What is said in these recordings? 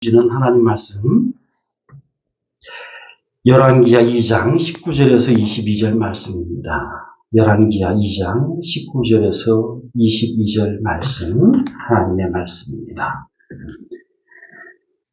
주시는 하나님 말씀 열왕기하 2장 19절에서 22절 말씀입니다. 열왕기하 2장 19절에서 22절 말씀 하나님의 말씀입니다.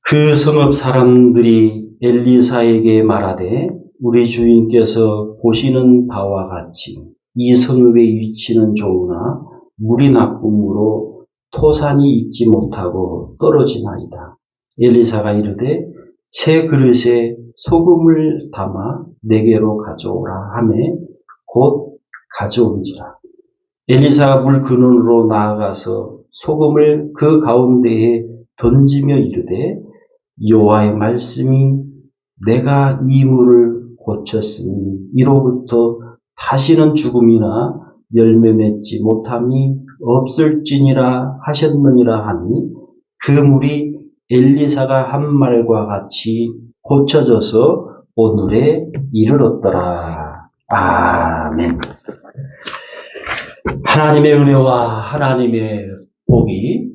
그 성읍 사람들이 엘리사에게 말하되 우리 주인께서 보시는 바와 같이 이 성읍의 위치는 좋으나 물이 나쁨으로 토산이 익지 못하고 떨어지나이다. 엘리사가 이르되 새 그릇에 소금을 담아 내게로 가져오라 하매 곧 가져온지라. 엘리사가 물 근원으로 나아가서 소금을 그 가운데에 던지며 이르되 여호와의 말씀이 내가 이 물을 고쳤으니 이로부터 다시는 죽음이나 열매 맺지 못함이 없을지니라 하셨느니라 하니 그 물이 엘리사가 한 말과 같이 고쳐져서 오늘에 이르렀더라. 아멘. 하나님의 은혜와 하나님의 복이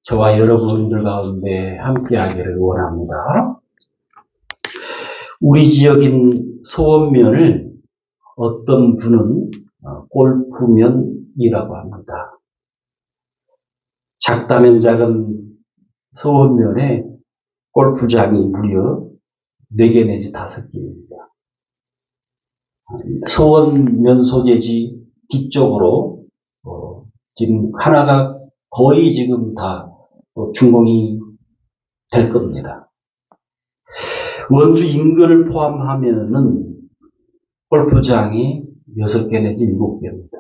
저와 여러분들 가운데 함께하기를 원합니다. 우리 지역인 소원면을 어떤 분은 골프면이라고 합니다. 작다면 작은 소원면에 골프장이 무려 4개 내지 5개입니다. 소원면 소재지 뒤쪽으로 지금 하나가 거의 지금 다 준공이 될 겁니다. 원주 인근을 포함하면은 골프장이 6개 내지 7개입니다.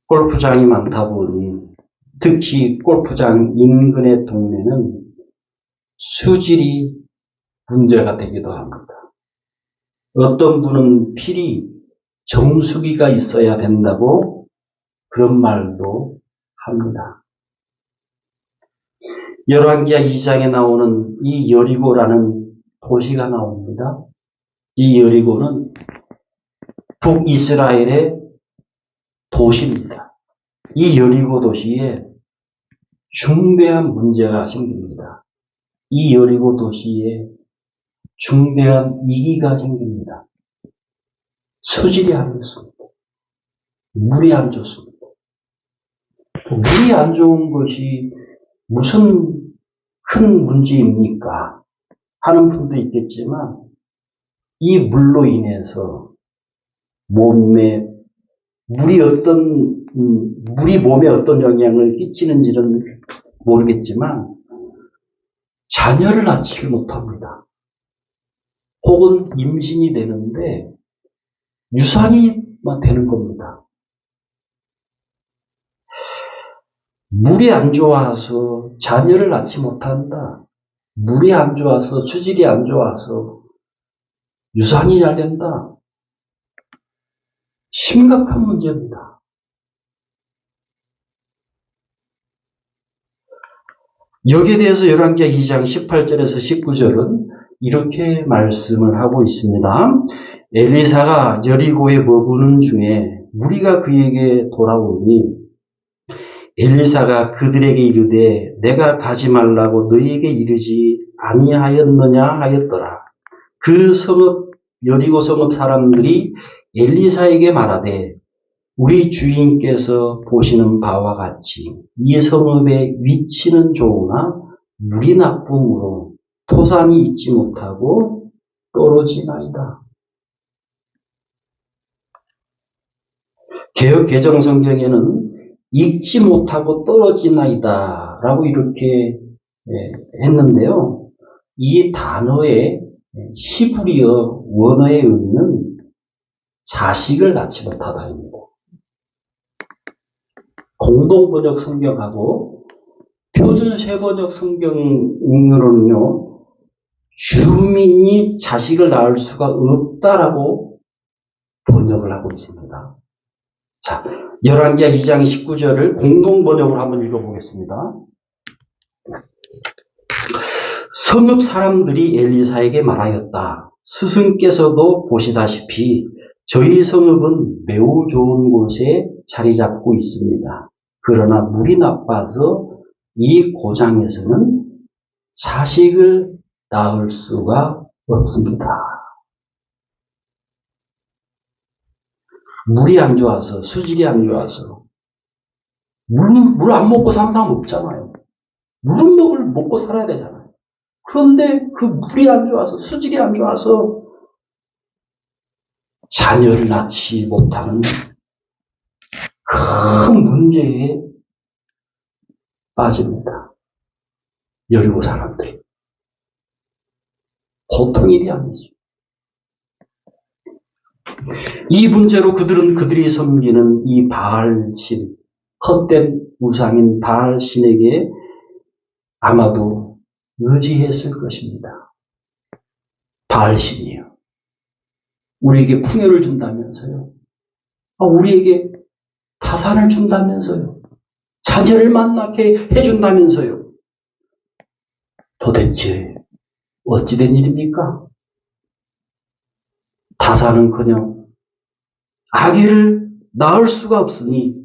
골프장이 많다 보니 특히 골프장 인근의 동네는 수질이 문제가 되기도 합니다. 어떤 분은 필히 정수기가 있어야 된다고 그런 말도 합니다. 열왕기하 2장에 나오는 이 여리고라는 도시가 나옵니다. 이 여리고는 북이스라엘의 도시입니다. 이 여리고 도시에 중대한 문제가 생깁니다. 이 여리고 도시에 중대한 위기가 생깁니다. 수질이 안 좋습니다. 물이 안 좋습니다. 물이 안 좋은 것이 무슨 큰 문제입니까? 하는 분도 있겠지만 이 물로 인해서 물이 몸에 어떤 영향을 끼치는지는 모르겠지만 자녀를 낳지를 못합니다. 혹은 임신이 되는데 유산이만 되는 겁니다. 물이 안 좋아서 자녀를 낳지 못한다. 물이 안 좋아서 수질이 안 좋아서 유산이 잘 된다. 심각한 문제입니다. 여기에 대해서 열왕기하 2장 18절에서 19절은 이렇게 말씀을 하고 있습니다. 엘리사가 여리고에 머무는 중에 무리가 그에게 돌아오니 엘리사가 그들에게 이르되 내가 가지 말라고 너희에게 이르지 아니하였느냐 하였더라. 그 성읍 여리고 성읍 사람들이 엘리사에게 말하되 우리 주인께서 보시는 바와 같이 이 성읍의 위치는 좋으나 물이 나쁨으로 토산이 익지 못하고 떨어지나이다. 개역 개정 성경에는 익지 못하고 떨어지나이다 라고 이렇게 했는데요. 이 단어의 히브리어 원어의 의미는 자식을 낳지 못하다입니다. 공동번역 성경하고 표준 세번역 성경으로는요, 주민이 자식을 낳을 수가 없다라고 번역을 하고 있습니다. 자, 열왕기하 2장 19절을 공동번역으로 한번 읽어보겠습니다. 성읍 사람들이 엘리사에게 말하였다. 스승께서도 보시다시피 저희 성읍은 매우 좋은 곳에 자리 잡고 있습니다. 그러나 물이 나빠서 이 고장에서는 자식을 낳을 수가 없습니다. 물이 안 좋아서, 수질이 안 좋아서, 물 안 먹고 사는 사람 없잖아요. 물은 먹고 살아야 되잖아요. 그런데 그 물이 안 좋아서, 수질이 안 좋아서 자녀를 낳지 못하는 큰 문제에 빠집니다. 여리고 사람들이. 보통 일이 아니죠. 이 문제로 그들이 섬기는 이 바알신, 헛된 우상인 바알신에게 아마도 의지했을 것입니다. 바알신이요. 우리에게 풍요를 준다면서요. 우리에게 타산을 준다면서요. 자녀를 만나게 해준다면서요. 도대체 어찌된 일입니까? 타산은커녕 아기를 낳을 수가 없으니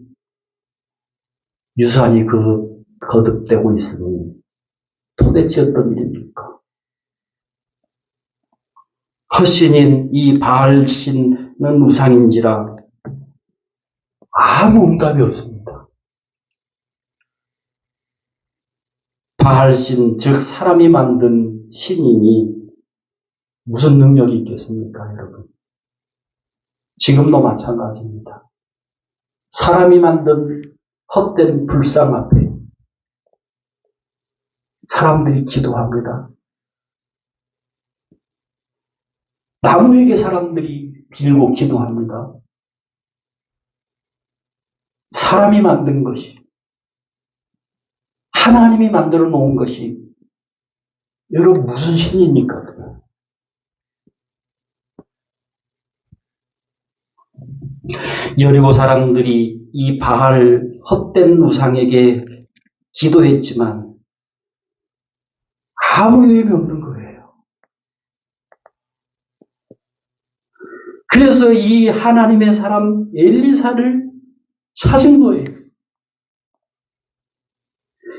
유산이 거듭되고 있으니 도대체 어떤 일입니까? 헛신인 이 바알신은 우상인지라 아무 응답이 없습니다. 바알신, 즉 사람이 만든 신이니 무슨 능력이 있겠습니까, 여러분? 지금도 마찬가지입니다. 사람이 만든 헛된 불상 앞에 사람들이 기도합니다. 나무에게 사람들이 빌고 기도합니다. 사람이 만든 것이, 하나님이 만들어 놓은 것이 여러분 무슨 신입니까? 여리고 사람들이 이 바알 헛된 우상에게 기도했지만 아무 의미 없는 거예요. 그래서 이 하나님의 사람 엘리사를 찾은 거예요.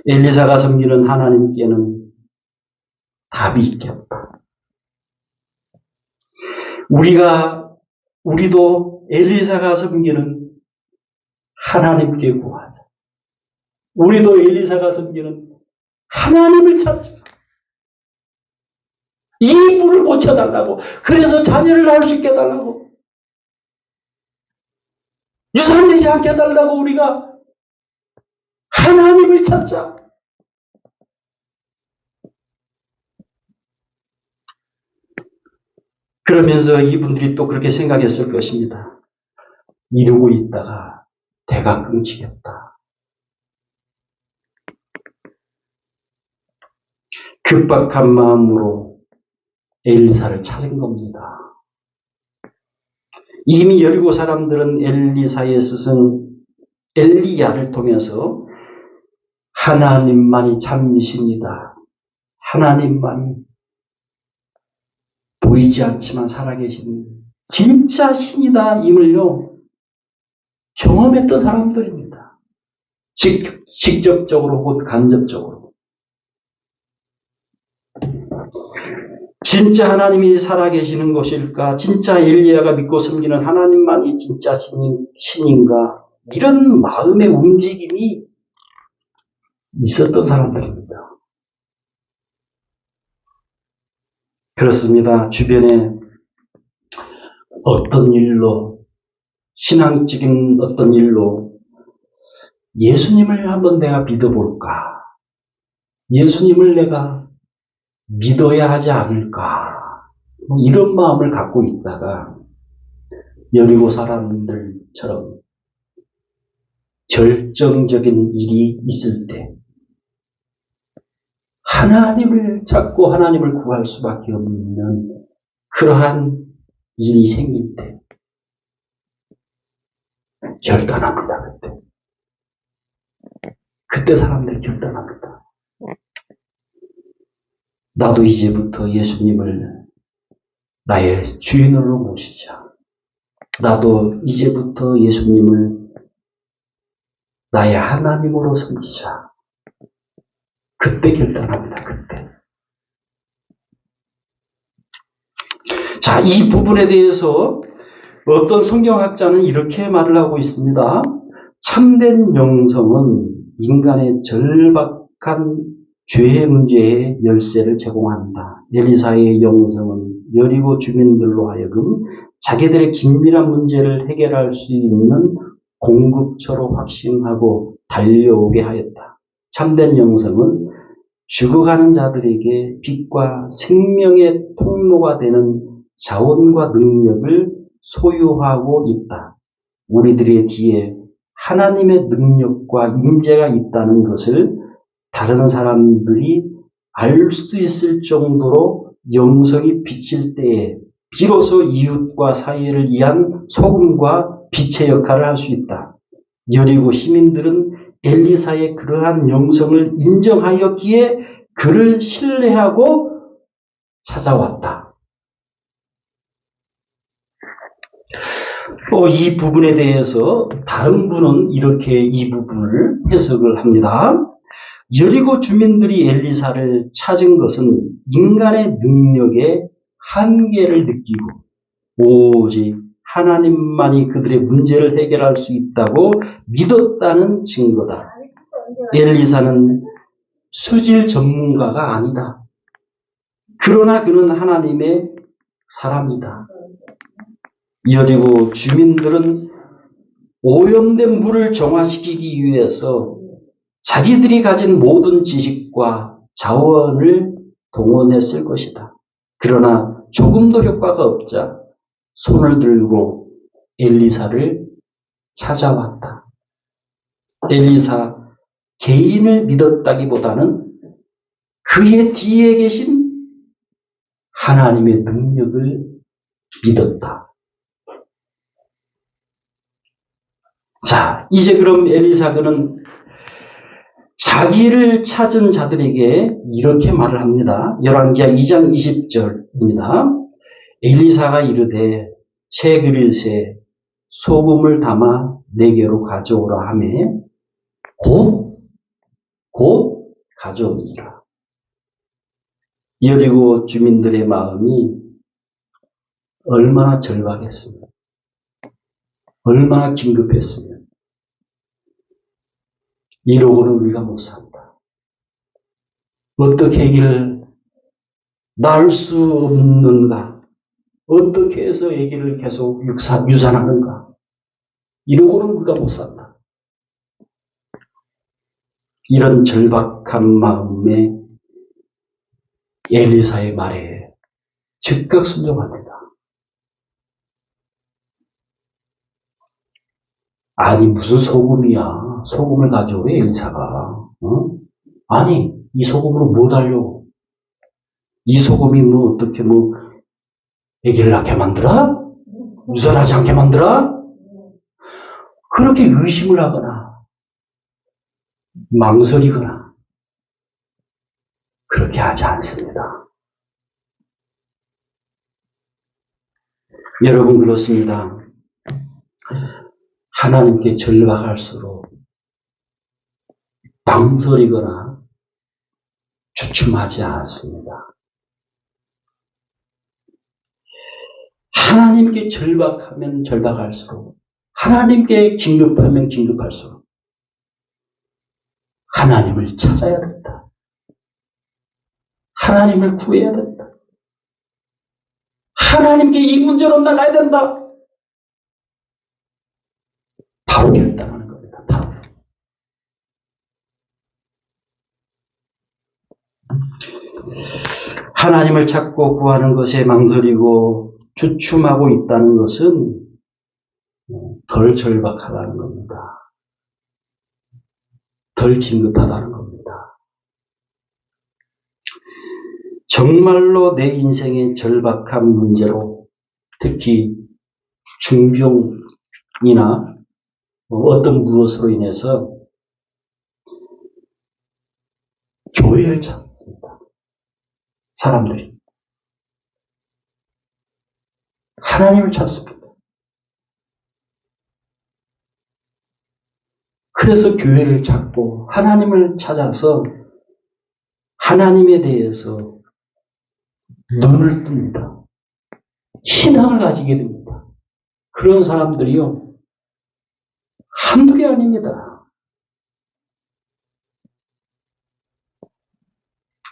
엘리사가 섬기는 하나님께는 답이 있겠다. 우리도 엘리사가 섬기는 하나님께 구하자. 우리도 엘리사가 섬기는 하나님을 찾자. 이 물을 고쳐달라고. 그래서 자녀를 낳을 수 있게 해달라고. 유산되지 않게 해달라고 우리가 하나님을 찾자. 그러면서 이분들이 또 그렇게 생각했을 것입니다. 이루고 있다가 대가 끊기겠다. 급박한 마음으로 엘리사를 찾은 겁니다. 이미 여리고 사람들은 엘리사의 스승 엘리야를 통해서 하나님만이 참신이다. 하나님만이 보이지 않지만 살아계신 진짜 신이다. 임을요 경험했던 사람들입니다. 직접적으로 혹은 간접적으로. 진짜 하나님이 살아계시는 것일까? 진짜 엘리야가 믿고 섬기는 하나님만이 진짜 신인가? 이런 마음의 움직임이 있었던 사람들입니다. 그렇습니다. 주변에 어떤 일로, 신앙적인 어떤 일로 예수님을 한번 내가 믿어볼까? 예수님을 내가 믿어야 하지 않을까? 이런 마음을 갖고 있다가 여리고 사람들처럼 결정적인 일이 있을 때 하나님을 찾고 하나님을 구할 수밖에 없는 그러한 일이 생길 때 결단합니다. 그때 사람들이 결단합니다. 나도 이제부터 예수님을 나의 주인으로 모시자. 나도 이제부터 예수님을 나의 하나님으로 섬기자. 그때 결단합니다. 그때. 자, 이 부분에 대해서 어떤 성경학자는 이렇게 말을 하고 있습니다. 참된 영성은 인간의 절박한 죄 문제의 열쇠를 제공한다. 엘리사의 영성은 여리고 주민들로 하여금 자기들의 긴밀한 문제를 해결할 수 있는 공급처로 확신하고 달려오게 하였다. 참된 영성은 죽어가는 자들에게 빛과 생명의 통로가 되는 자원과 능력을 소유하고 있다. 우리들의 뒤에 하나님의 능력과 임재가 있다는 것을 다른 사람들이 알 수 있을 정도로 영성이 비칠 때에 비로소 이웃과 사이를 위한 소금과 빛의 역할을 할 수 있다. 여리고 시민들은 엘리사의 그러한 영성을 인정하였기에 그를 신뢰하고 찾아왔다. 이 부분에 대해서 다른 분은 이렇게 이 부분을 해석을 합니다. 여리고 주민들이 엘리사를 찾은 것은 인간의 능력의 한계를 느끼고 오직 하나님만이 그들의 문제를 해결할 수 있다고 믿었다는 증거다. 엘리사는 수질 전문가가 아니다. 그러나 그는 하나님의 사람이다. 여리고 주민들은 오염된 물을 정화시키기 위해서 자기들이 가진 모든 지식과 자원을 동원했을 것이다. 그러나 조금도 효과가 없자 손을 들고 엘리사를 찾아왔다. 엘리사 개인을 믿었다기보다는 그의 뒤에 계신 하나님의 능력을 믿었다. 자, 이제 그럼 엘리사 그는 자기를 찾은 자들에게 이렇게 말을 합니다. 열왕기하 2장 20절입니다. 엘리사가 이르되 새 그릇에 소금을 담아 내게로 가져오라 하매 곧 가져오니라. 여리고 주민들의 마음이 얼마나 절박했으면, 얼마나 긴급했으면 이러고는 우리가 못 산다. 어떻게 아기를 낳을 수 없는가? 어떻게 해서 아기를 계속 유산하는가? 이러고는 우리가 못 산다. 이런 절박한 마음에 엘리사의 말에 즉각 순종합니다. 아니 무슨 소금이야. 소금을 가져오래 엘리사가. 아니 이 소금으로 뭐 하려고? 이 소금이 뭐 어떻게 뭐 아기를 낳게 만들어? 유산하지 않게 만들어? 그렇게 의심을 하거나 망설이거나 그렇게 하지 않습니다. 여러분 그렇습니다. 하나님께 절박할수록 망설이거나 주춤하지 않습니다. 하나님께 절박하면 절박할수록, 하나님께 긴급하면 긴급할수록 하나님을 찾아야 된다. 하나님을 구해야 된다. 하나님께 이 문제로 나가야 된다. 바로 결단하는 겁니다. 바로. 하나님을 찾고 구하는 것에 망설이고 주춤하고 있다는 것은 덜 절박하다는 겁니다. 덜 긴급하다는 겁니다. 정말로 내 인생의 절박한 문제로 특히 중병이나 어떤 무엇으로 인해서 교회를 찾습니다. 사람들이. 하나님을 찾습니다. 그래서 교회를 찾고 하나님을 찾아서 하나님에 대해서 눈을 뜹니다. 신앙을 가지게 됩니다. 그런 사람들이요, 한둘이 아닙니다.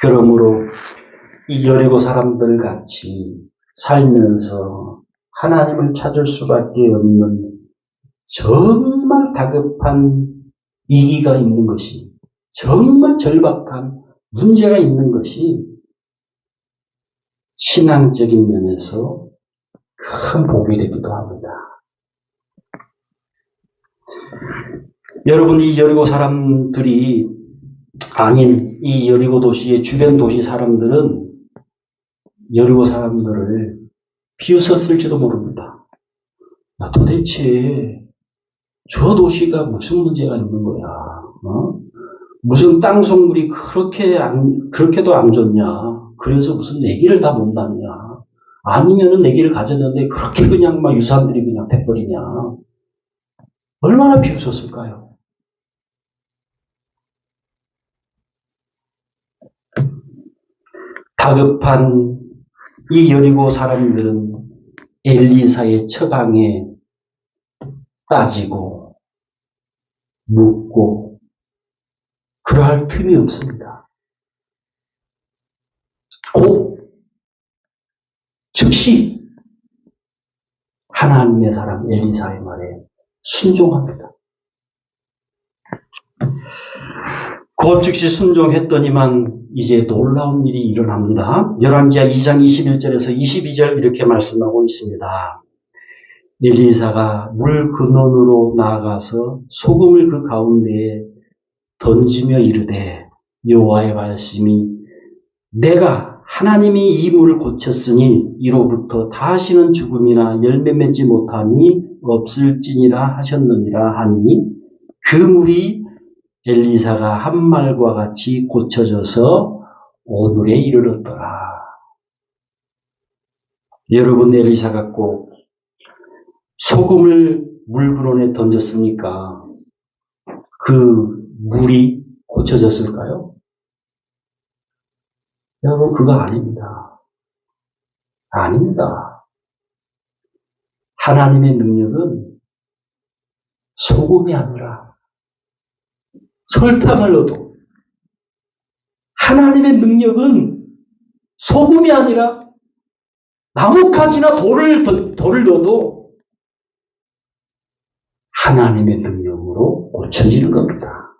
그러므로 이 여리고 사람들 같이 살면서 하나님을 찾을 수밖에 없는 정말 다급한 위기가 있는 것이, 정말 절박한 문제가 있는 것이 신앙적인 면에서 큰 복이 되기도 합니다. 여러분, 이 여리고 사람들이 아닌 이 여리고 도시의 주변 도시 사람들은 여리고 사람들을 비웃었을지도 모릅니다. 도대체 저 도시가 무슨 문제가 있는 거야? 무슨 땅 속물이 그렇게도 안 좋냐? 그래서 무슨 내기를 다 못 낳냐? 아니면은 내기를 가졌는데 그렇게 그냥 막 유산들이 그냥 돼버리냐? 얼마나 비웃었을까요? 다급한 이 여리고 사람들은 엘리사의 처방에 따지고 묻고 그러할 틈이 없습니다. 곧 즉시 하나님의 사람 엘리사의 말에 순종합니다. 곧 즉시 순종했더니만 이제 놀라운 일이 일어납니다. 열왕기하 2장 21절에서 22절 이렇게 말씀하고 있습니다. 엘리사가 물 근원으로 나아가서 소금을 그 가운데에 던지며 이르되 여호와의 말씀이 내가 하나님이 이 물을 고쳤으니 이로부터 다시는 죽음이나 열매 맺지 못함이 없을지니라 하셨느니라 하니 그 물이 엘리사가 한 말과 같이 고쳐져서 오늘에 이르렀더라. 여러분, 엘리사가 꼭 소금을 물근원에 던졌으니까 그 물이 고쳐졌을까요? 여러분, 그거 아닙니다. 아닙니다. 하나님의 능력은 소금이 아니라 설탕을 넣어도, 하나님의 능력은 소금이 아니라 나뭇가지나 돌을 넣어도 하나님의 능력으로 고쳐지는 겁니다.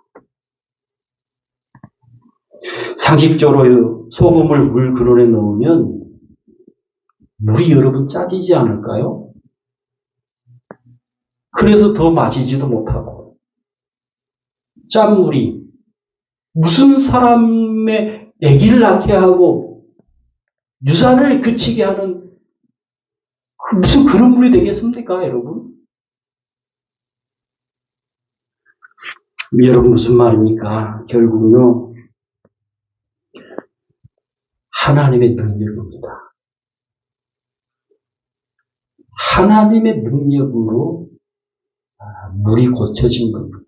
상식적으로 소금을 물 근원에 넣으면 물이 여러분 짜지지 않을까요? 그래서 더 마시지도 못하고 짠물이 무슨 사람의 아기를 낳게 하고 유산을 그치게 하는 무슨 그런 물이 되겠습니까, 여러분? 여러분, 무슨 말입니까? 결국은요, 하나님의 능력입니다. 하나님의 능력으로 물이 고쳐진 겁니다.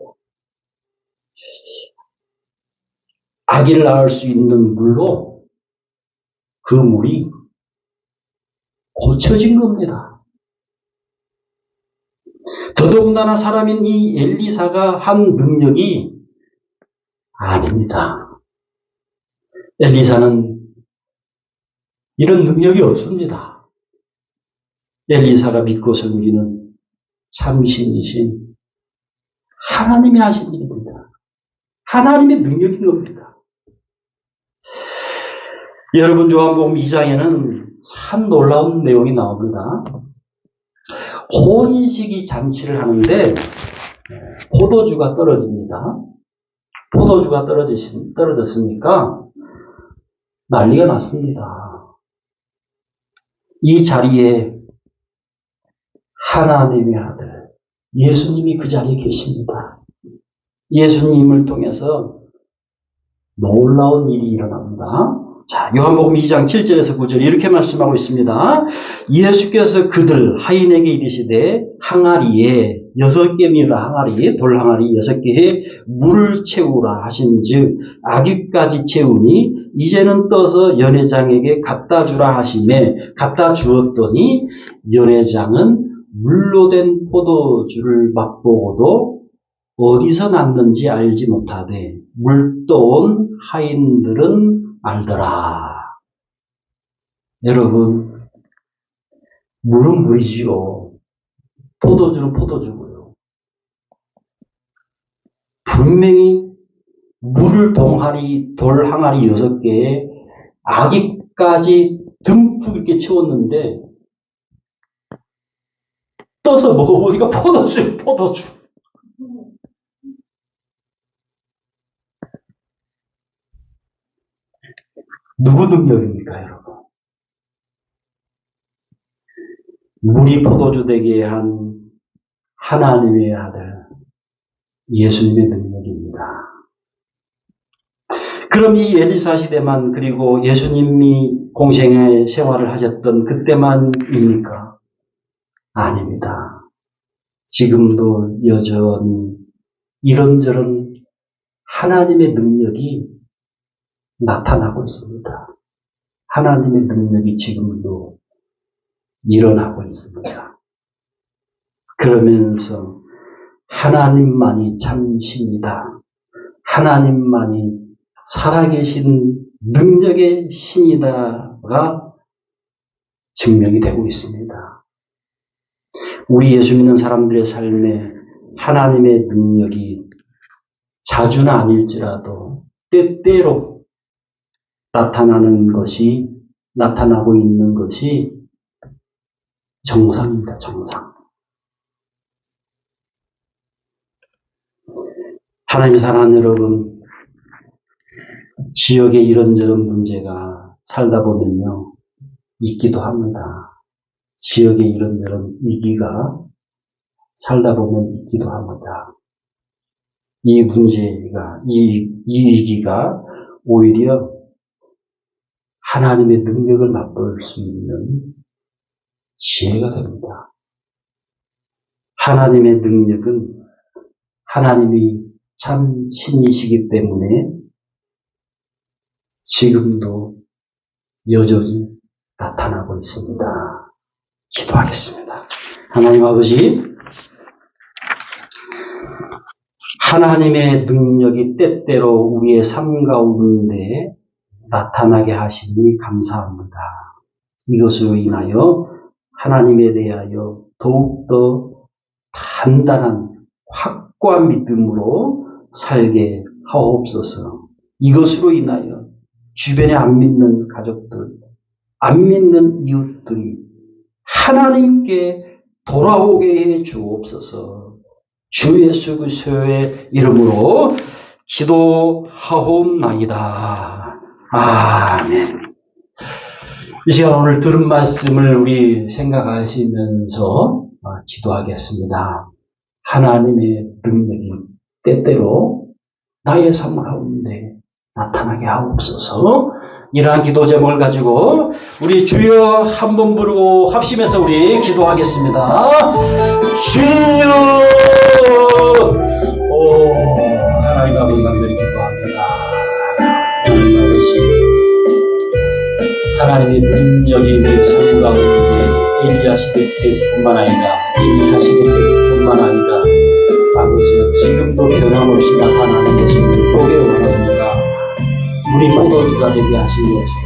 아기를 낳을 수 있는 물로 그 물이 고쳐진 겁니다. 더더군다나 사람인 이 엘리사가 한 능력이 아닙니다. 엘리사는 이런 능력이 없습니다. 엘리사가 믿고 섬기는 참신이신 하나님이 하신 일입니다. 하나님의 능력인 겁니다. 여러분, 요한복음 2장에는 참 놀라운 내용이 나옵니다. 혼인식이 잔치를 하는데 포도주가 떨어집니다. 포도주가 떨어졌으니까 난리가 났습니다. 이 자리에 하나님의 아들 예수님이 그 자리에 계십니다. 예수님을 통해서 놀라운 일이 일어납니다. 자, 요한복음 2장 7절에서 9절 이렇게 말씀하고 있습니다. 예수께서 그들 하인에게 이르시되 항아리에 6개입니다. 항아리, 돌항아리 6개에 물을 채우라 하신즉 아귀까지 채우니 이제는 떠서 연회장에게 갖다 주라 하시매 갖다 주었더니 연회장은 물로 된 포도주를 맛보고도 어디서 났는지 알지 못하되 물 떠온 하인들은 알더라. 여러분, 물은 물이지요. 포도주는 포도주고요. 분명히 물을 돌항아리 6개에 아기까지 듬뿍 이렇게 채웠는데 떠서 먹어보니까 포도주. 누구 능력입니까, 여러분? 물이 포도주 되게 한 하나님의 아들, 예수님의 능력입니다. 그럼 이 엘리사 시대만 그리고 예수님이 공생의 생활을 하셨던 그때만입니까? 아닙니다. 지금도 여전히 이런저런 하나님의 능력이 나타나고 있습니다. 하나님의 능력이 지금도 일어나고 있습니다. 그러면서 하나님만이 참 신이다. 하나님만이 살아계신 능력의 신이다가 증명이 되고 있습니다. 우리 예수 믿는 사람들의 삶에 하나님의 능력이 자주는 아닐지라도 때때로 나타나고 있는 것이 정상입니다. 정상. 하나님 사랑하는 여러분, 지역에 이런저런 문제가 살다 보면요, 있기도 합니다. 지역에 이런저런 위기가 살다 보면 있기도 합니다. 이 문제가, 이 위기가 오히려 하나님의 능력을 맛볼 수 있는 지혜가 됩니다. 하나님의 능력은 하나님이 참 신이시기 때문에 지금도 여전히 나타나고 있습니다. 기도하겠습니다. 하나님 아버지, 하나님의 능력이 때때로 우리의 삶 가운데 나타나게 하시니 감사합니다. 이것으로 인하여 하나님에 대하여 더욱더 단단한 확고한 믿음으로 살게 하옵소서. 이것으로 인하여 주변에 안 믿는 가족들, 안 믿는 이웃들이 하나님께 돌아오게 해 주옵소서. 주 예수 그리스도의 이름으로 기도하옵나이다. 아멘. 이 시간 오늘 들은 말씀을 우리 생각하시면서 기도하겠습니다. 하나님의 능력이 때때로 나의 삶 가운데 나타나게 하옵소서. 이러한 기도 제목을 가지고 우리 주여 한번 부르고 합심해서 우리 기도하겠습니다. 주여! 하나님 아버지 간절히 기도합니다. 하나님의 능력이 우리의 삶 가운데 엘리야 시대 때뿐만 아니라 엘리사 시대 때뿐만 아니라 아버지여 지금도 변함없이 나타나는 것을 보게 원합니다. 물이 포도주가 되게 하신 것처럼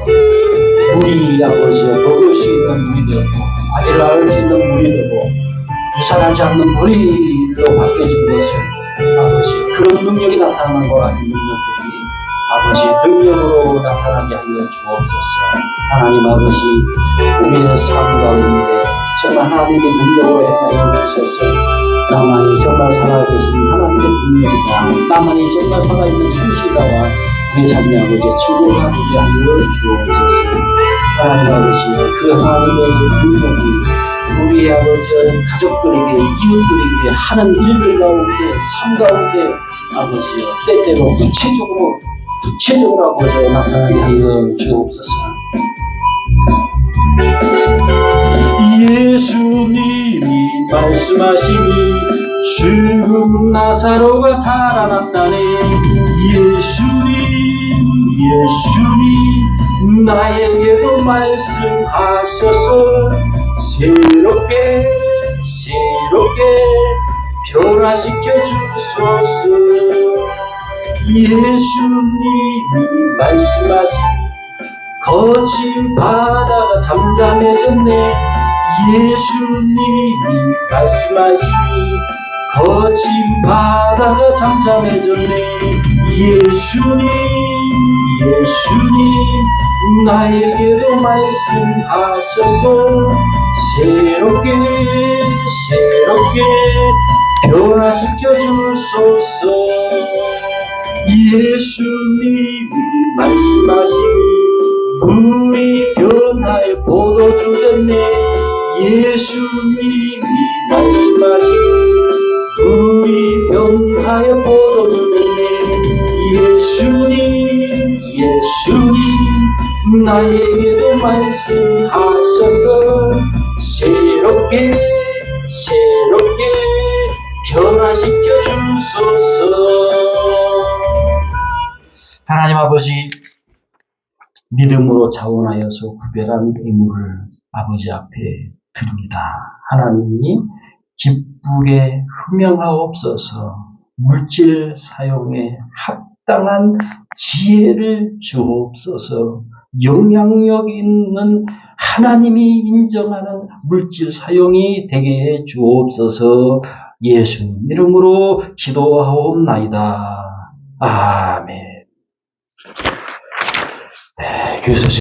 물이 아버지여 먹을 수 있는 물이 되고 아기를 낳을 수 있는 물이 되고 유산하지 않는 물로 바뀌어진 것을 아버지 그런 능력이 나타나는 것 같은 능력들이 아버지 능력으로 나타나게 하여 주옵소서. 하나님 아버지 우리의 삶 가운데 정말 하나님의 능력으로 행하여 주셔서 나만이 정말 살아계신 하나님의 능력이다. 나만이 정말 살아있는 참시다와 우리 자녀 아버지 증거하게 하여 주옵소서. 하나님 아버지 그 하나님의 능력이 우리 아버지 가족들에게 이웃들에게 하는 일들 가운데 삶 가운데 아버지 때때로 구체적으로 아버지 나타나게 하여 주옵소서. 예수님이 말씀하시니 나사로가 살아났다네. 예수님 나에게도 말씀하셔서 새롭게 변화시켜 주소서. 예수님이 말씀하신 거친 바다가 잠잠해졌네. 예수님이 말씀하시니 거친 바다가 잠잠해졌네. 예수님 나에게도 말씀하셔서 새롭게 변화시켜 주소서. 예수님이 말씀하시니 물이 변화에 포도주 됐네. 예수님이 말씀하시니 물이 변화에 포도주 됐네. 예수님 나에게도 말씀하셔서 새롭게 변화시켜 주소서. 하나님 아버지, 믿음으로 자원하여서 구별한 의무를 아버지 앞에 드립니다. 하나님이 기쁘게 흠명하옵소서. 물질 사용에 합당한 지혜를 주옵소서. 영향력 있는 하나님이 인정하는 물질 사용이 되게 해 주옵소서. 예수님 이름으로 기도하옵나이다. 아멘. 네, 교수